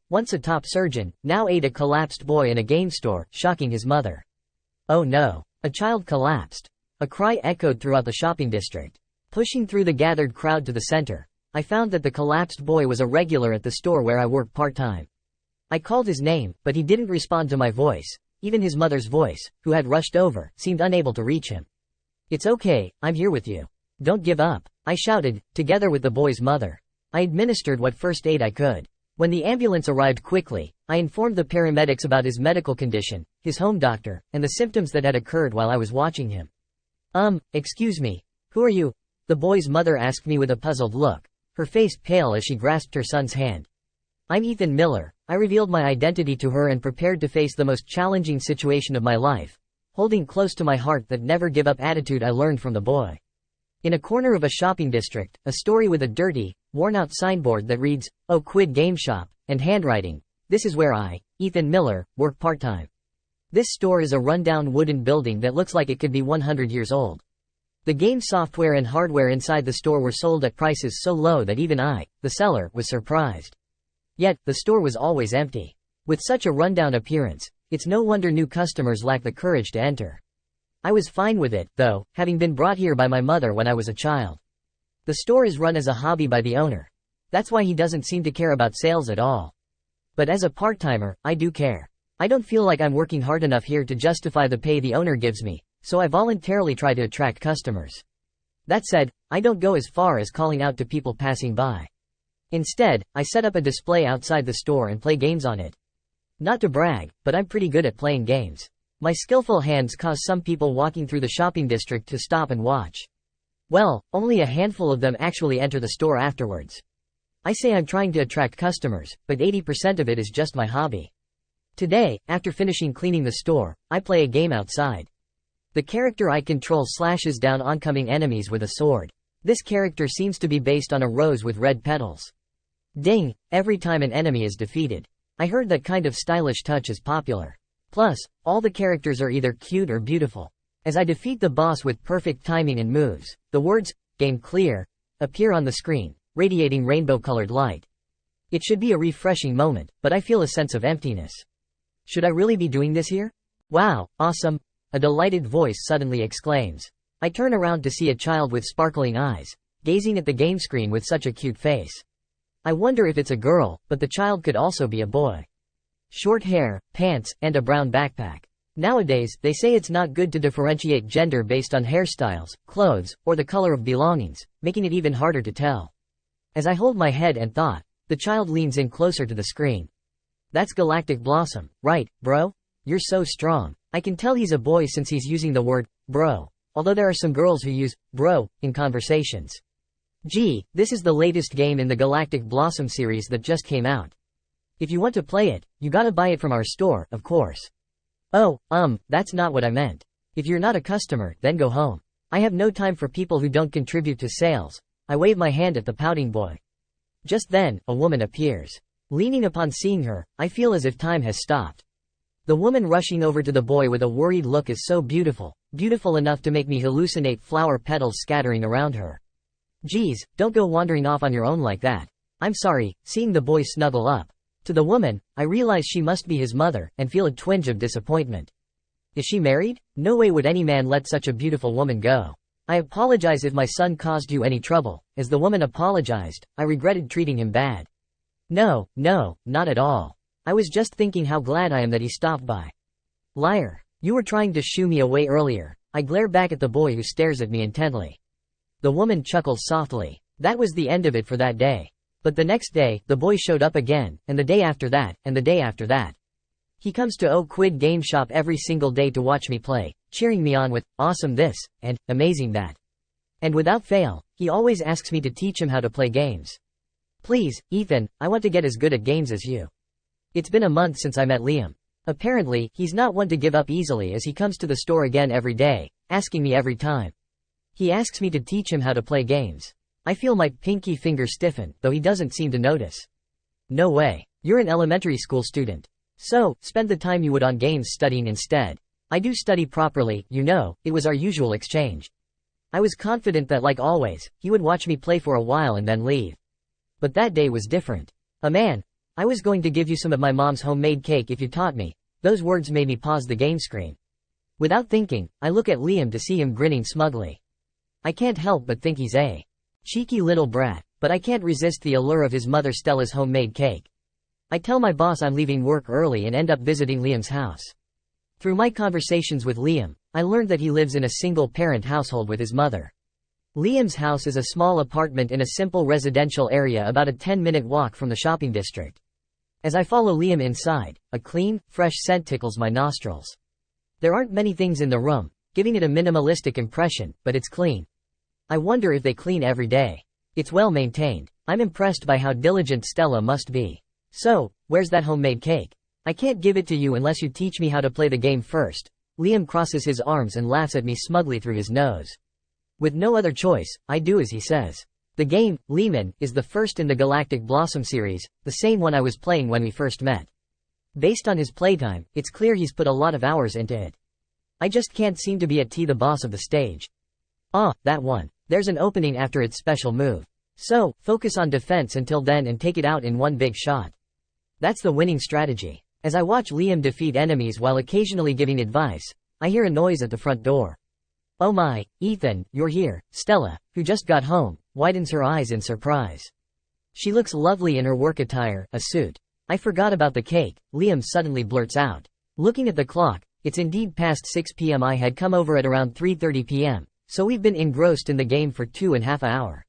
once a top surgeon, now aid a collapsed boy in a game store, shocking his mother. Oh no. A child collapsed. A cry echoed throughout the shopping district. Pushing through the gathered crowd to the center, I found that the collapsed boy was a regular at the store where I work part-time. I called his name, but he didn't respond to my voice. Even his mother's voice, who had rushed over, seemed unable to reach him. It's okay, I'm here with you. Don't give up, I shouted, together with the boy's mother. I administered what first aid I could. When the ambulance arrived quickly, I informed the paramedics about his medical condition, his home doctor, and the symptoms that had occurred while I was watching him. Excuse me, who are you? The boy's mother asked me with a puzzled look, her face pale as she grasped her son's hand. I'm Ethan Miller. I revealed my identity to her and prepared to face the most challenging situation of my life, holding close to my heart that never give up attitude I learned from the boy. In a corner of a shopping district, a story with a dirty, worn-out signboard that reads, "Oh Quid Game Shop," and handwriting, "This is where I, Ethan Miller, work part-time." This store is a rundown wooden building that looks like it could be 100 years old. The game software and hardware inside the store were sold at prices so low that even I, the seller, was surprised. Yet, the store was always empty. With such a rundown appearance, it's no wonder new customers lack the courage to enter. I was fine with it, though, having been brought here by my mother when I was a child. The store is run as a hobby by the owner. That's why he doesn't seem to care about sales at all. But as a part-timer, I do care. I don't feel like I'm working hard enough here to justify the pay the owner gives me, so I voluntarily try to attract customers. That said, I don't go as far as calling out to people passing by. Instead, I set up a display outside the store and play games on it. Not to brag, but I'm pretty good at playing games. My skillful hands cause some people walking through the shopping district to stop and watch. Well, only a handful of them actually enter the store afterwards. I say I'm trying to attract customers, but 80% of it is just my hobby. Today, after finishing cleaning the store, I play a game outside. The character I control slashes down oncoming enemies with a sword. This character seems to be based on a rose with red petals. Ding, every time an enemy is defeated. I heard that kind of stylish touch is popular. Plus, all the characters are either cute or beautiful. As I defeat the boss with perfect timing and moves, the words, "Game clear," appear on the screen, radiating rainbow-colored light. It should be a refreshing moment, but I feel a sense of emptiness. Should I really be doing this here? Wow, awesome, a delighted voice suddenly exclaims. I turn around to see a child with sparkling eyes, gazing at the game screen with such a cute face. I wonder if it's a girl, but the child could also be a boy. Short hair, pants, and a brown backpack. Nowadays, they say it's not good to differentiate gender based on hairstyles, clothes, or the color of belongings, making it even harder to tell. As I hold my head and thought, the child leans in closer to the screen. That's Galactic Blossom, right, bro? You're so strong. I can tell he's a boy since he's using the word, bro, although there are some girls who use, bro, in conversations. Gee, this is the latest game in the Galactic Blossom series that just came out. If you want to play it, you gotta buy it from our store, of course. Oh, that's not what I meant. If you're not a customer, then go home. I have no time for people who don't contribute to sales. I wave my hand at the pouting boy. Just then, a woman appears. Leaning upon seeing her, I feel as if time has stopped. The woman rushing over to the boy with a worried look is so beautiful, beautiful enough to make me hallucinate flower petals scattering around her. Geez, don't go wandering off on your own like that. I'm sorry, seeing the boy snuggle up. To the woman, I realize she must be his mother, and feel a twinge of disappointment. Is she married? No way would any man let such a beautiful woman go. I apologize if my son caused you any trouble. As the woman apologized, I regretted treating him bad. No, not at all. I was just thinking how glad I am that he stopped by. Liar. You were trying to shoo me away earlier. I glare back at the boy who stares at me intently. The woman chuckles softly. That was the end of it for that day. But the next day, the boy showed up again, and the day after that, and the day after that. He comes to Oh Quid Game Shop every single day to watch me play, cheering me on with, awesome this, and, amazing that. And without fail, he always asks me to teach him how to play games. Please, Ethan, I want to get as good at games as you. It's been a month since I met Liam. Apparently, he's not one to give up easily as he comes to the store again every day, asking me every time. He asks me to teach him how to play games. I feel my pinky finger stiffen, though he doesn't seem to notice. No way. You're an elementary school student. So, spend the time you would on games studying instead. I do study properly, you know, it was our usual exchange. I was confident that like always, he would watch me play for a while and then leave. But that day was different. A man, I was going to give you some of my mom's homemade cake if you taught me. Those words made me pause the game screen. Without thinking, I look at Liam to see him grinning smugly. I can't help but think he's a cheeky little brat, but I can't resist the allure of his mother Stella's homemade cake. I tell my boss I'm leaving work early and end up visiting Liam's house. Through my conversations with Liam, I learned that he lives in a single-parent household with his mother. Liam's house is a small apartment in a simple residential area about a 10-minute walk from the shopping district. As I follow Liam inside, a clean, fresh scent tickles my nostrils. There aren't many things in the room, giving it a minimalistic impression, but it's clean. I wonder if they clean every day. It's well maintained. I'm impressed by how diligent Stella must be. So, where's that homemade cake? I can't give it to you unless you teach me how to play the game first. Liam crosses his arms and laughs at me smugly through his nose. With no other choice, I do as he says. The game, Liam, is the first in the Galactic Blossom series, the same one I was playing when we first met. Based on his playtime, it's clear he's put a lot of hours into it. I just can't seem to be the boss of the stage. Ah, that one. There's an opening after its special move. So, focus on defense until then and take it out in one big shot. That's the winning strategy. As I watch Liam defeat enemies while occasionally giving advice, I hear a noise at the front door. Oh my, Ethan, you're here. Stella, who just got home, widens her eyes in surprise. She looks lovely in her work attire, a suit. I forgot about the cake, Liam suddenly blurts out. Looking at the clock, it's indeed past 6 p.m. I had come over at around 3:30 p.m., so we've been engrossed in the game for 2.5 hours.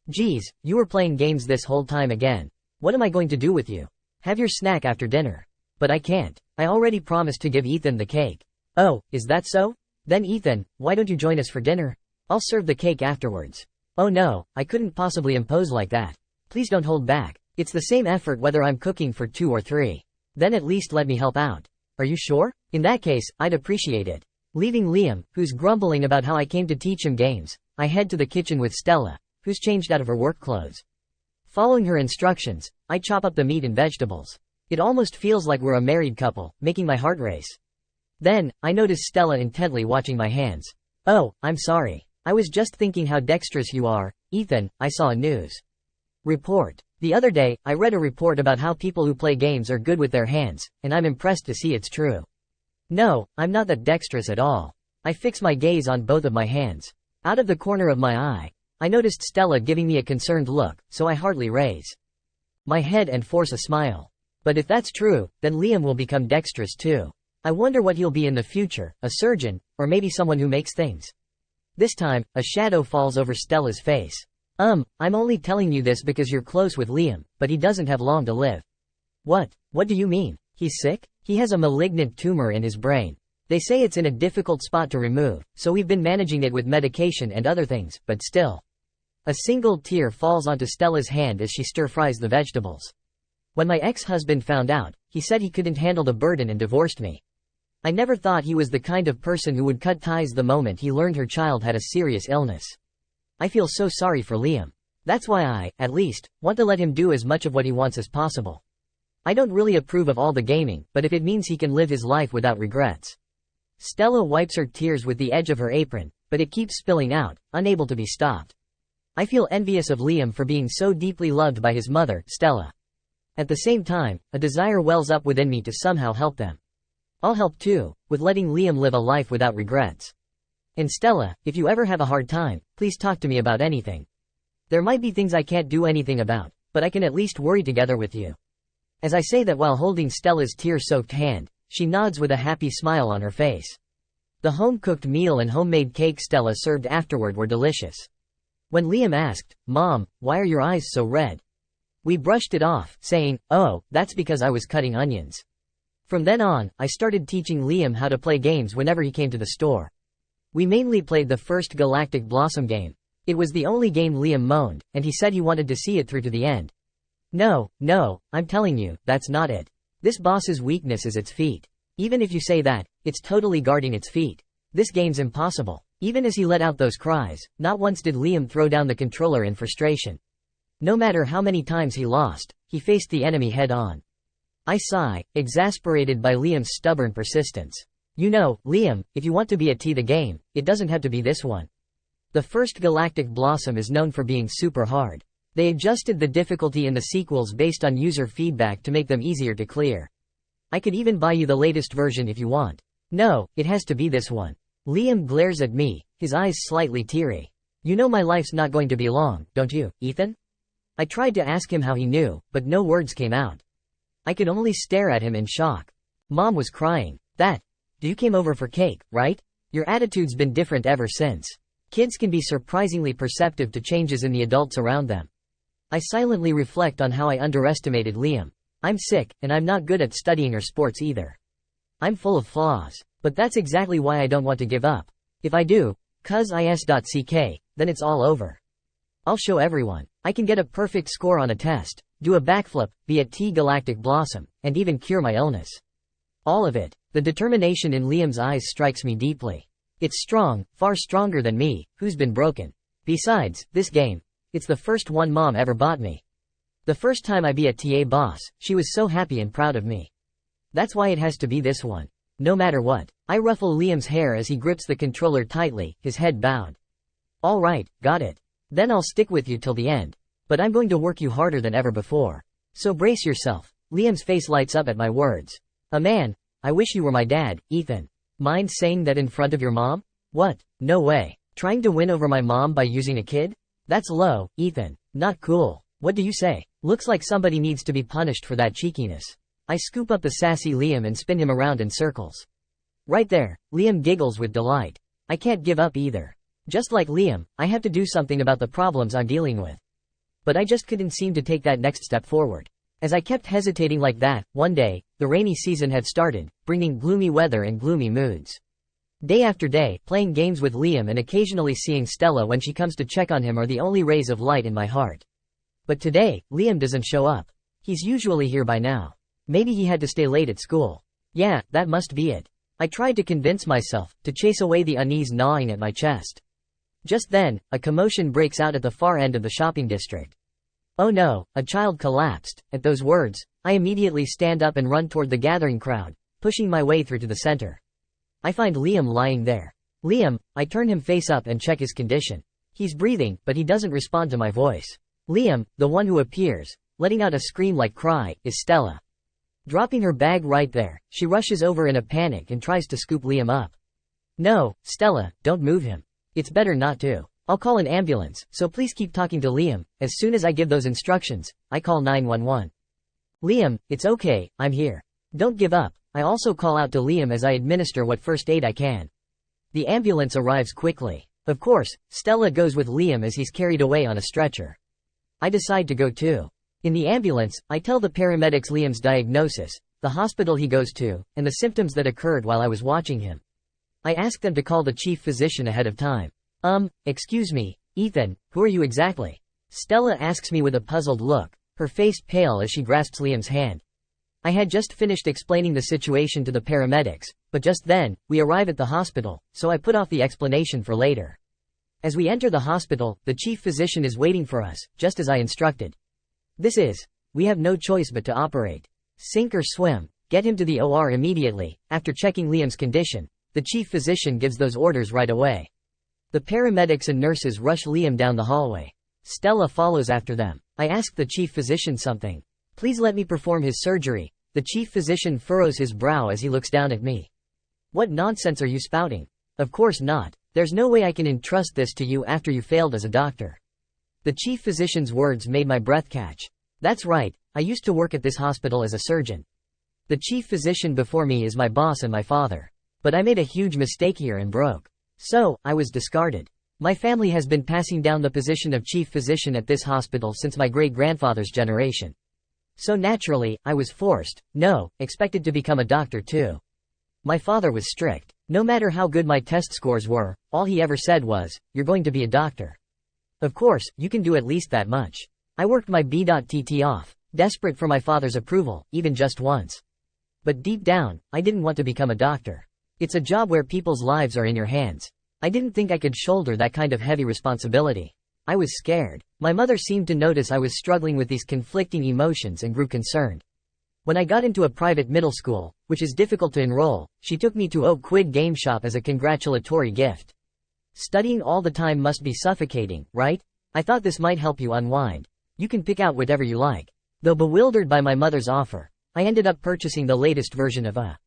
Geez, you were playing games this whole time again. What am I going to do with you? Have your snack after dinner. But I can't. I already promised to give Ethan the cake. Oh, is that so? Then Ethan, why don't you join us for dinner? I'll serve the cake afterwards. Oh no, I couldn't possibly impose like that. Please don't hold back. It's the same effort whether I'm cooking for 2 or 3. Then at least let me help out. Are you sure? In that case, I'd appreciate it. Leaving Liam, who's grumbling about how I came to teach him games, I head to the kitchen with Stella, who's changed out of her work clothes. Following her instructions, I chop up the meat and vegetables. It almost feels like we're a married couple, making my heart race. Then, I notice Stella intently watching my hands. Oh, I'm sorry. I was just thinking how dexterous you are, Ethan. I saw a news report. The other day, I read a report about how people who play games are good with their hands, and I'm impressed to see it's true. No, I'm not that dexterous at all. I fix my gaze on both of my hands. Out of the corner of my eye, I noticed Stella giving me a concerned look, so I hardly raise my head and force a smile. But if that's true, then Liam will become dexterous too. I wonder what he'll be in the future, a surgeon, or maybe someone who makes things. This time, a shadow falls over Stella's face. I'm only telling you this because you're close with Liam, but he doesn't have long to live. What do you mean? He's sick? He has a malignant tumor in his brain. They say it's in a difficult spot to remove, so we've been managing it with medication and other things, but still. A single tear falls onto Stella's hand as she stir-fries the vegetables. When my ex-husband found out, he said he couldn't handle the burden and divorced me. I never thought he was the kind of person who would cut ties the moment he learned her child had a serious illness. I feel so sorry for Liam. That's why I, at least, want to let him do as much of what he wants as possible. I don't really approve of all the gaming, but if it means he can live his life without regrets. Stella wipes her tears with the edge of her apron, but it keeps spilling out, unable to be stopped. I feel envious of Liam for being so deeply loved by his mother, Stella. At the same time, a desire wells up within me to somehow help them. I'll help too, with letting Liam live a life without regrets. And Stella, if you ever have a hard time, please talk to me about anything. There might be things I can't do anything about, but I can at least worry together with you. As I say that while holding Stella's tear-soaked hand, she nods with a happy smile on her face. The home-cooked meal and homemade cake Stella served afterward were delicious. When Liam asked, "Mom, why are your eyes so red?" we brushed it off, saying, "Oh, that's because I was cutting onions." From then on, I started teaching Liam how to play games whenever he came to the store. We mainly played the first Galactic Blossom game. It was the only game Liam moaned, and he said he wanted to see it through to the end. No, I'm telling you, that's not it. This boss's weakness is its feet. Even if you say that, it's totally guarding its feet. This game's impossible. Even as he let out those cries, not once did Liam throw down the controller in frustration. No matter how many times he lost, he faced the enemy head-on. I sigh, exasperated by Liam's stubborn persistence. You know, Liam, if you want to be at the game, it doesn't have to be this one. The first Galactic Blossom is known for being super hard. They adjusted the difficulty in the sequels based on user feedback to make them easier to clear. I could even buy you the latest version if you want. No, it has to be this one. Liam glares at me, his eyes slightly teary. You know my life's not going to be long, don't you, Ethan? I tried to ask him how he knew, but no words came out. I could only stare at him in shock. Mom was crying. You came over for cake, right? Your attitude's been different ever since. Kids can be surprisingly perceptive to changes in the adults around them. I silently reflect on how I underestimated Liam. I'm sick, and I'm not good at studying or sports either. I'm full of flaws. But that's exactly why I don't want to give up. If I do, is.ck, then it's all over. I'll show everyone. I can get a perfect score on a test, do a backflip, be a T-galactic blossom, and even cure my illness. All of it. The determination in Liam's eyes strikes me deeply. It's strong, far stronger than me, who's been broken. Besides, this game, it's the first one Mom ever bought me. The first time I be a TA boss, she was so happy and proud of me. That's why it has to be this one. No matter what. I ruffle Liam's hair as he grips the controller tightly, his head bowed. All right, got it. Then I'll stick with you till the end. But I'm going to work you harder than ever before. So brace yourself. Liam's face lights up at my words. A man, I wish you were my dad, Ethan. Mind saying that in front of your mom? What? No way. Trying to win over my mom by using a kid? That's low, Ethan. Not cool. What do you say? Looks like somebody needs to be punished for that cheekiness. I scoop up the sassy Liam and spin him around in circles. Right there, Liam giggles with delight. I can't give up either. Just like Liam, I have to do something about the problems I'm dealing with. But I just couldn't seem to take that next step forward. As I kept hesitating like that, one day, the rainy season had started, bringing gloomy weather and gloomy moods. Day after day, playing games with Liam and occasionally seeing Stella when she comes to check on him are the only rays of light in my heart. But today, Liam doesn't show up. He's usually here by now. Maybe he had to stay late at school. Yeah, that must be it. I tried to convince myself, to chase away the unease gnawing at my chest. Just then, a commotion breaks out at the far end of the shopping district. Oh no, a child collapsed. At those words, I immediately stand up and run toward the gathering crowd, pushing my way through to the center. I find Liam lying there. Liam, I turn him face up and check his condition. He's breathing, but he doesn't respond to my voice. Liam, the one who appears, letting out a scream like cry, is Stella. Dropping her bag right there, she rushes over in a panic and tries to scoop Liam up. No, Stella, don't move him. It's better not to. I'll call an ambulance, so please keep talking to Liam. As soon as I give those instructions, I call 911. Liam, it's okay, I'm here. Don't give up. I also call out to Liam as I administer what first aid I can. The ambulance arrives quickly. Of course, Stella goes with Liam as he's carried away on a stretcher. I decide to go too. In the ambulance, I tell the paramedics Liam's diagnosis, the hospital he goes to, and the symptoms that occurred while I was watching him. I ask them to call the chief physician ahead of time. Excuse me, Ethan, who are you exactly? Stella asks me with a puzzled look, her face pale as she grasps Liam's hand. I had just finished explaining the situation to the paramedics, but just then, we arrive at the hospital, so I put off the explanation for later. As we enter the hospital, the chief physician is waiting for us, just as I instructed. We have no choice but to operate. Sink or swim, get him to the OR immediately. After checking Liam's condition, the chief physician gives those orders right away. The paramedics and nurses rush Liam down the hallway. Stella follows after them. I ask the chief physician something. Please let me perform his surgery. The chief physician furrows his brow as he looks down at me. What nonsense are you spouting? Of course not. There's no way I can entrust this to you after you failed as a doctor. The chief physician's words made my breath catch. That's right, I used to work at this hospital as a surgeon. The chief physician before me is my boss and my father. But I made a huge mistake here and broke. So, I was discarded. My family has been passing down the position of chief physician at this hospital since my great-grandfather's generation. So naturally, I was expected to become a doctor too. My father was strict. No matter how good my test scores were, all he ever said was, "You're going to be a doctor. Of course, you can do at least that much." I worked my B.Tt off, desperate for my father's approval, even just once. But deep down, I didn't want to become a doctor. It's a job where people's lives are in your hands. I didn't think I could shoulder that kind of heavy responsibility. I was scared. My mother seemed to notice I was struggling with these conflicting emotions and grew concerned. When I got into a private middle school, which is difficult to enroll, she took me to Oak Quid Game Shop as a congratulatory gift. Studying all the time must be suffocating, right? I thought this might help you unwind. You can pick out whatever you like. Though bewildered by my mother's offer, I ended up purchasing the latest version of a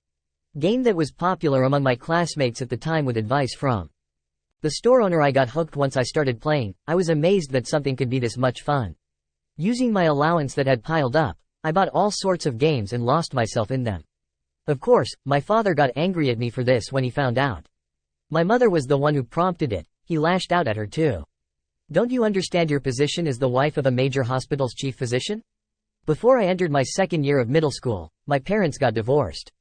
game that was popular among my classmates at the time with advice from the store owner. I got hooked once I started playing. I was amazed that something could be this much fun. Using my allowance that had piled up, I bought all sorts of games and lost myself in them. Of course, my father got angry at me for this when he found out. My mother was the one who prompted it. He lashed out at her too. Don't you understand your position as the wife of a major hospital's chief physician? Before I entered my second year of middle school, my parents got divorced.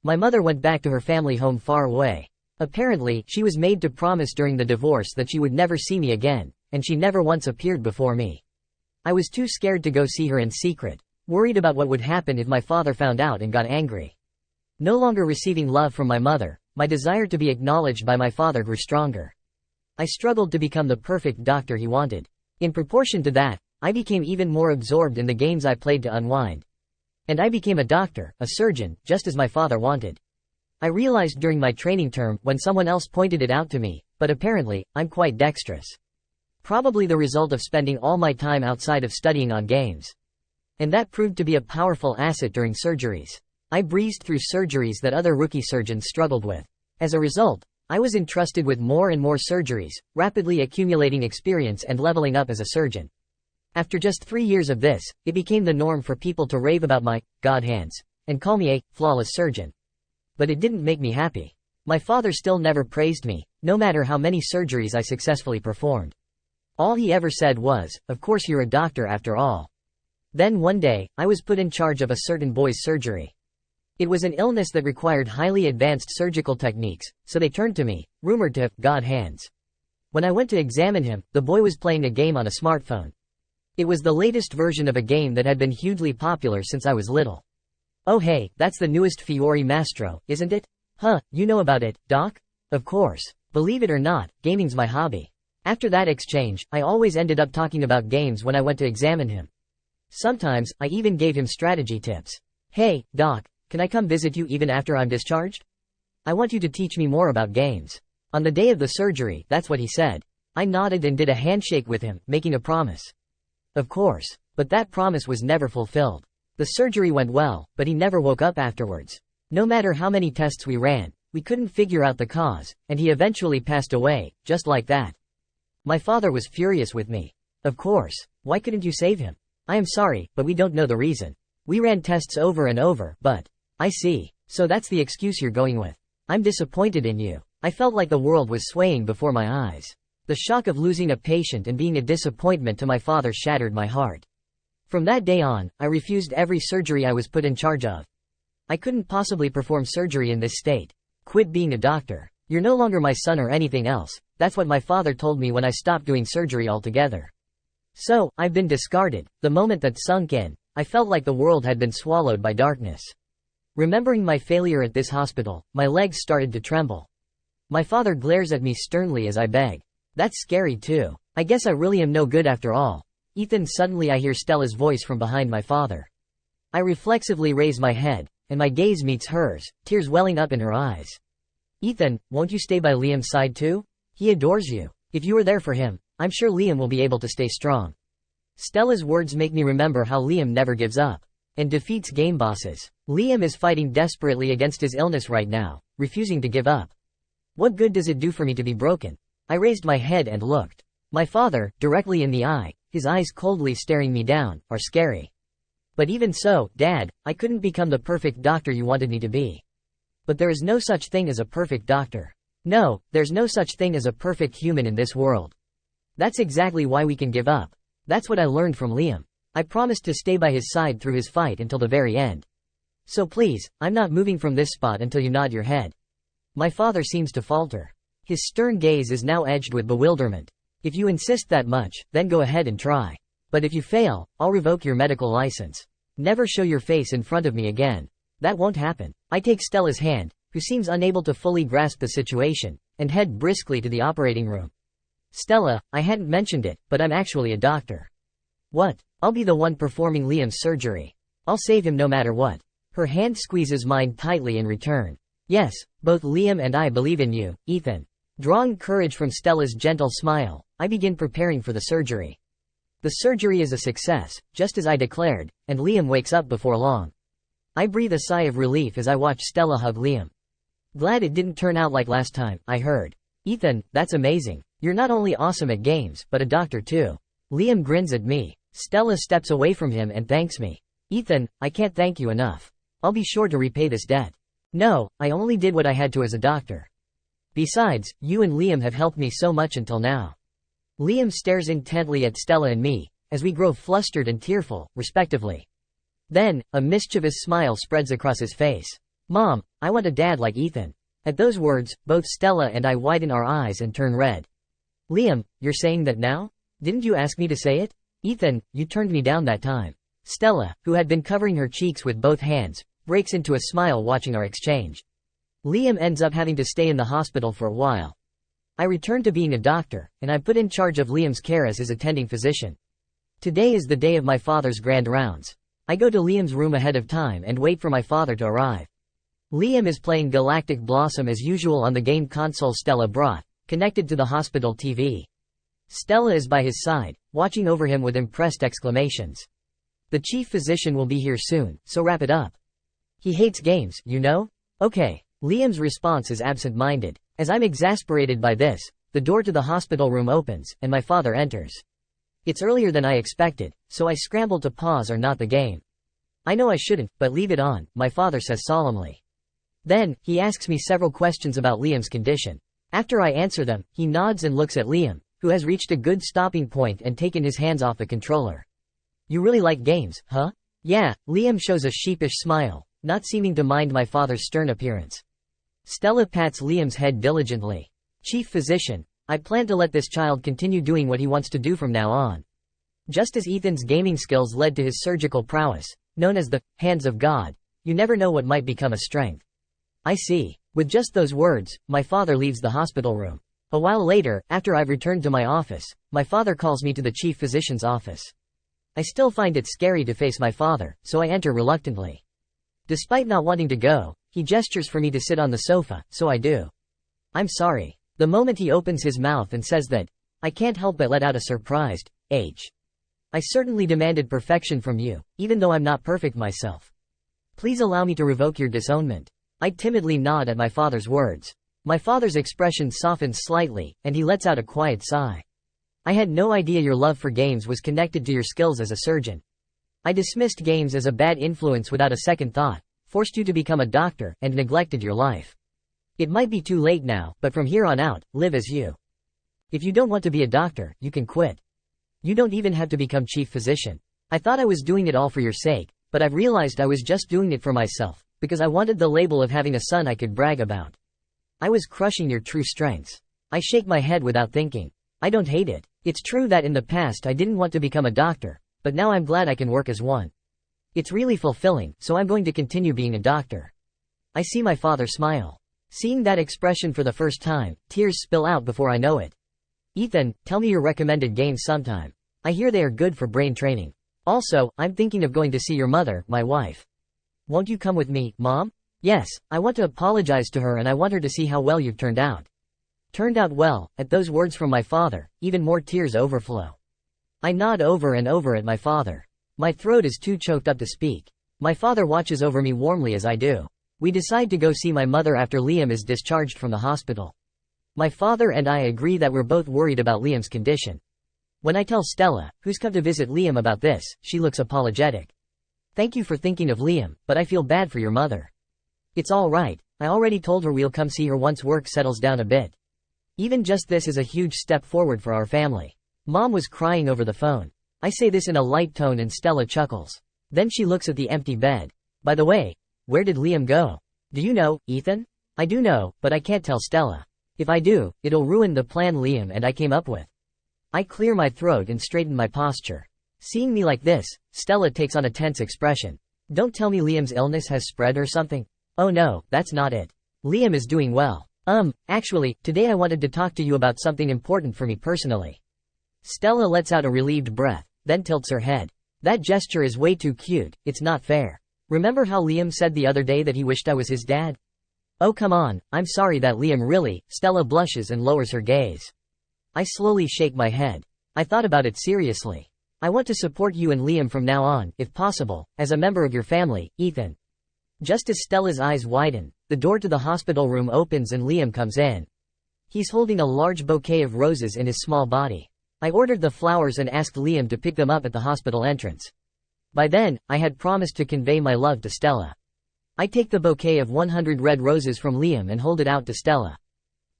My mother went back to her family home far away. Apparently, she was made to promise during the divorce that she would never see me again, and she never once appeared before me. I was too scared to go see her in secret, worried about what would happen if my father found out and got angry. No longer receiving love from my mother, my desire to be acknowledged by my father grew stronger. I struggled to become the perfect doctor he wanted. In proportion to that, I became even more absorbed in the games I played to unwind. And I became a doctor, a surgeon, just as my father wanted. I realized during my training term when someone else pointed it out to me, but apparently, I'm quite dexterous. Probably the result of spending all my time outside of studying on games. And that proved to be a powerful asset during surgeries. I breezed through surgeries that other rookie surgeons struggled with. As a result, I was entrusted with more and more surgeries, rapidly accumulating experience and leveling up as a surgeon. After just 3 years of this, it became the norm for people to rave about my god hands and call me a flawless surgeon. But it didn't make me happy. My father still never praised me, no matter how many surgeries I successfully performed. All he ever said was, "Of course you're a doctor after all." Then one day, I was put in charge of a certain boy's surgery. It was an illness that required highly advanced surgical techniques, so they turned to me, rumored to have god hands. When I went to examine him, the boy was playing a game on a smartphone. It was the latest version of a game that had been hugely popular since I was little. "Oh hey, that's the newest Fiori Mastro, isn't it? Huh, you know about it, Doc?" Of course. Believe it or not, gaming's my hobby. After that exchange, I always ended up talking about games when I went to examine him. Sometimes, I even gave him strategy tips. "Hey, Doc, can I come visit you even after I'm discharged? I want you to teach me more about games." On the day of the surgery, that's what he said. I nodded and did a handshake with him, making a promise. Of course. But that promise was never fulfilled. The surgery went well, but he never woke up afterwards. No matter how many tests we ran, we couldn't figure out the cause, and he eventually passed away, just like that. My father was furious with me. "Of course. Why couldn't you save him?" "I am sorry, but we don't know the reason. We ran tests over and over, but..." "I see. So that's the excuse you're going with. I'm disappointed in you." I felt like the world was swaying before my eyes. The shock of losing a patient and being a disappointment to my father shattered my heart. From that day on, I refused every surgery I was put in charge of. I couldn't possibly perform surgery in this state. "Quit being a doctor. You're no longer my son or anything else." That's what my father told me when I stopped doing surgery altogether. So, I've been discarded. The moment that sunk in, I felt like the world had been swallowed by darkness. Remembering my failure at this hospital, my legs started to tremble. My father glares at me sternly as I beg. That's scary too. I guess I really am no good after all. "Ethan." Suddenly I hear Stella's voice from behind my father. I reflexively raise my head, and my gaze meets hers, tears welling up in her eyes. "Ethan, won't you stay by Liam's side too? He adores you. If you are there for him, I'm sure Liam will be able to stay strong." Stella's words make me remember how Liam never gives up and defeats game bosses. Liam is fighting desperately against his illness right now, refusing to give up. What good does it do for me to be broken? I raised my head and looked. My father, directly in the eye, his eyes coldly staring me down, are scary. "But even so, Dad, I couldn't become the perfect doctor you wanted me to be." "But there is no such thing as a perfect doctor. No, there's no such thing as a perfect human in this world. That's exactly why we can give up." That's what I learned from Liam. I promised to stay by his side through his fight until the very end. "So please, I'm not moving from this spot until you nod your head." My father seems to falter. His stern gaze is now edged with bewilderment. "If you insist that much, then go ahead and try. But if you fail, I'll revoke your medical license. Never show your face in front of me again." "That won't happen." I take Stella's hand, who seems unable to fully grasp the situation, and head briskly to the operating room. "Stella, I hadn't mentioned it, but I'm actually a doctor." "What?" "I'll be the one performing Liam's surgery. I'll save him no matter what." Her hand squeezes mine tightly in return. "Yes, both Liam and I believe in you, Ethan." Drawing courage from Stella's gentle smile, I begin preparing for the surgery. The surgery is a success, just as I declared, and Liam wakes up before long. I breathe a sigh of relief as I watch Stella hug Liam. Glad it didn't turn out like last time, I heard. Ethan, that's amazing. You're not only awesome at games, but a doctor too. Liam grins at me. Stella steps away from him and thanks me. Ethan, I can't thank you enough. I'll be sure to repay this debt. No, I only did what I had to as a doctor. Besides, you and Liam have helped me so much until now. Liam stares intently at Stella and me, as we grow flustered and tearful, respectively. Then, a mischievous smile spreads across his face. Mom, I want a dad like Ethan. At those words, both Stella and I widen our eyes and turn red. Liam, you're saying that now? Didn't you ask me to say it? Ethan, you turned me down that time. Stella, who had been covering her cheeks with both hands, breaks into a smile watching our exchange. Liam ends up having to stay in the hospital for a while. I return to being a doctor, and I'm put in charge of Liam's care as his attending physician. Today is the day of my father's grand rounds. I go to Liam's room ahead of time and wait for my father to arrive. Liam is playing Galactic Blossom as usual on the game console Stella brought, connected to the hospital TV. Stella is by his side, watching over him with impressed exclamations. The chief physician will be here soon, so wrap it up. He hates games, you know? Okay. Liam's response is absent-minded. As I'm exasperated by this, the door to the hospital room opens, and my father enters. It's earlier than I expected, so I scramble to pause or not the game. I know I shouldn't, but leave it on, my father says solemnly. Then, he asks me several questions about Liam's condition. After I answer them, he nods and looks at Liam, who has reached a good stopping point and taken his hands off the controller. You really like games, huh? Yeah, Liam shows a sheepish smile, not seeming to mind my father's stern appearance. Stella pats Liam's head diligently. Chief physician, I plan to let this child continue doing what he wants to do from now on. Just as Ethan's gaming skills led to his surgical prowess, known as the hands of God, you never know what might become a strength. I see. With just those words, my father leaves the hospital room. A while later, after I've returned to my office, my father calls me to the chief physician's office. I still find it scary to face my father, so I enter reluctantly. Despite not wanting to go, he gestures for me to sit on the sofa, so I do. I'm sorry. The moment he opens his mouth and says that, I can't help but let out a surprised, H. I certainly demanded perfection from you, even though I'm not perfect myself. Please allow me to revoke your disownment. I timidly nod at my father's words. My father's expression softens slightly, and he lets out a quiet sigh. I had no idea your love for games was connected to your skills as a surgeon. I dismissed games as a bad influence without a second thought, forced you to become a doctor, and neglected your life. It might be too late now, but from here on out, live as you. If you don't want to be a doctor, you can quit. You don't even have to become chief physician. I thought I was doing it all for your sake, but I've realized I was just doing it for myself, because I wanted the label of having a son I could brag about. I was crushing your true strengths. I shake my head without thinking. I don't hate it. It's true that in the past I didn't want to become a doctor, but now I'm glad I can work as one. It's really fulfilling, so I'm going to continue being a doctor. I see my father smile. Seeing that expression for the first time, tears spill out before I know it. Ethan, tell me your recommended games sometime. I hear they are good for brain training. Also, I'm thinking of going to see your mother, my wife. Won't you come with me, Mom? Yes, I want to apologize to her and I want her to see how well you've turned out. Turned out well. At those words from my father, even more tears overflow. I nod over and over at my father. My throat is too choked up to speak. My father watches over me warmly as I do. We decide to go see my mother after Liam is discharged from the hospital. My father and I agree that we're both worried about Liam's condition. When I tell Stella, who's come to visit Liam about this, she looks apologetic. Thank you for thinking of Liam, but I feel bad for your mother. It's all right. I already told her we'll come see her once work settles down a bit. Even just this is a huge step forward for our family. Mom was crying over the phone. I say this in a light tone and Stella chuckles. Then she looks at the empty bed. By the way, where did Liam go? Do you know, Ethan? I do know, but I can't tell Stella. If I do, it'll ruin the plan Liam and I came up with. I clear my throat and straighten my posture. Seeing me like this, Stella takes on a tense expression. Don't tell me Liam's illness has spread or something. Oh no, that's not it. Liam is doing well. Actually, today I wanted to talk to you about something important for me personally. Stella lets out a relieved breath, then tilts her head. That gesture is way too cute, it's not fair. Remember how Liam said the other day that he wished I was his dad? Oh come on, I'm sorry that Liam really. Stella blushes and lowers her gaze. I slowly shake my head. I thought about it seriously. I want to support you and Liam from now on, if possible, as a member of your family, Ethan. Just as Stella's eyes widen, the door to the hospital room opens and Liam comes in. He's holding a large bouquet of roses in his small body. I ordered the flowers and asked Liam to pick them up at the hospital entrance. By then, I had promised to convey my love to Stella. I take the bouquet of 100 red roses from Liam and hold it out to Stella.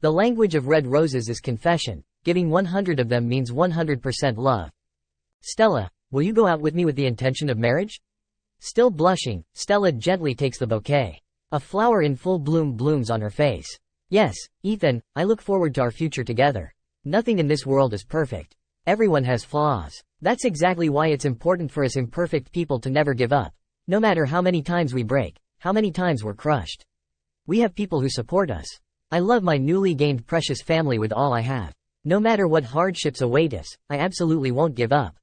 The language of red roses is confession. Giving 100 of them means 100% love. Stella, will you go out with me with the intention of marriage? Still blushing, Stella gently takes the bouquet. A flower in full bloom blooms on her face. Yes, Ethan, I look forward to our future together. Nothing in this world is perfect. Everyone has flaws. That's exactly why it's important for us imperfect people to never give up. No matter how many times we break, how many times we're crushed. We have people who support us. I love my newly gained precious family with all I have. No matter what hardships await us, I absolutely won't give up.